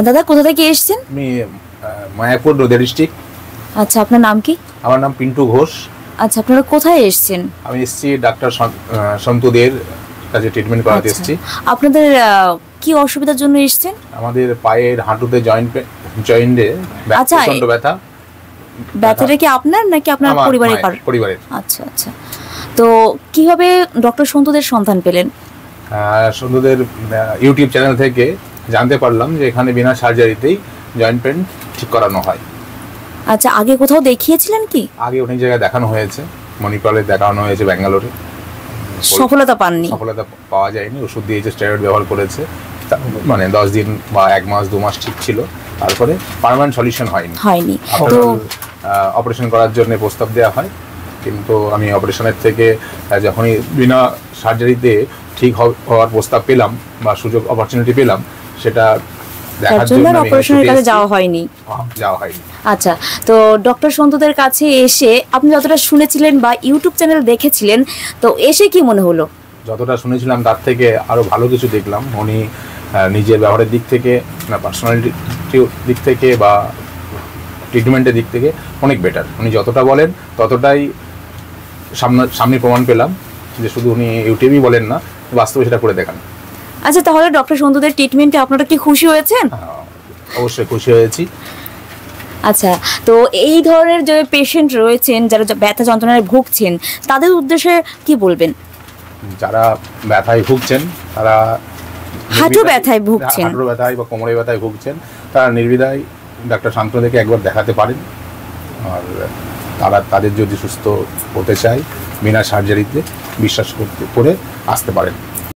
দাদা কোথা থেকে এসেছেন? আমি মায়াপুর নদিয়া ডিস্ট্রিক্ট। আচ্ছা, আপনার নাম কি? আমার নাম পিন্টু ঘোষ। আচ্ছা, আপনারা কোথায় এসেছেন? আমি এসেছি ডাক্তার সন্তুদের কাছে ট্রিটমেন্ট করাতে এসেছি। আপনাদের কি অসুবিধার জন্য এসেছেন? আমাদের পায়ের হাঁটুতে জয়েন্টে প্রচন্ড ব্যথা। ব্যথাটা কি আপনার নাকি আপনার পরিবারের? পরিবারের। আচ্ছা আচ্ছা, তো কিভাবে ডক্টর সন্তুদের সন্ধান পেলেন? সন্তুদের ইউটিউব চ্যানেল থেকে জানতে পারলাম যে এখানে বিনা সার্জারিতেই জয়েন্ট পেন ঠিক করানো হয়। আচ্ছা, আগে কোথাও দেখিয়েছিলেন কি? আগে অনেক জায়গায় দেখানো হয়েছে, মণিপালে দেখানো হয়েছে, ব্যাঙ্গালোরে। সফলতা পাননি? সফলতা পাওয়া যায়নি। ওষুধ দিয়েছে, স্টেরয়েড ব্যবহার করেছে, মানে 10 দিন বা 1 মাস 2 মাস ঠিক ছিল, তারপরে পার্মানেন্ট সলিউশন হয়নি। তো অপারেশন করার জন্য প্রস্তাব দেওয়া হয়, কিন্তু আমি অপারেশনের থেকে যখনই বিনা সার্জারিতে ঠিক হওয়ার প্রস্তাব পেলাম বা সুযোগ অপরচুনিটি পেলাম, সেটা দেখার জন্য অপারেশনের কাছে যাওয়া হয়নি। আচ্ছা, তো ডক্টর সন্তুদের কাছে এসে আপনি যতটা শুনেছিলেন বা ইউটিউব চ্যানেল দেখেছিলেন, তো এসে কি মনে হলো? যতটা শুনেছিলাম তার থেকে আরো ভালো কিছু দেখলাম। উনি নিজের ব্যবহারের দিক থেকে, না পার্সোনালিটির দিক থেকে বা ট্রিটমেন্টের দিক থেকে অনেক বেটার। উনি যতটা বলেন ততটাই সামনে প্রমাণ পেলাম যে শুধু উনি ইউটিউবেই বলেন না, বাস্তবে সেটা করে দেখান। আচ্ছা, তাহলে ডক্টর সন্তুদের ট্রিটমেন্টে আপনারা কি খুশি হয়েছেন? অবশ্যই খুশি হয়েছি। আচ্ছা, তো এই ধরনের যে পেশেন্ট রয়েছেন যারা ব্যথা যন্ত্রণায় ভুগছেন, তাদের উদ্দেশ্যে কি বলবেন? যারা ব্যথায় ভুগছেন, তারা হাঁটু ব্যথায় ভুগছেন, হাঁটু ব্যথায় বা কোমরে ব্যথায় ভুগছেন, তারা নির্দ্বিধায় ডাক্তার শান্তদেরকে একবার দেখাতে পারেন। আর তাদের যদি সুস্থ হতে চায়, বিনা সার্জারিতে বিশ্বাস করে আসতে পারেন।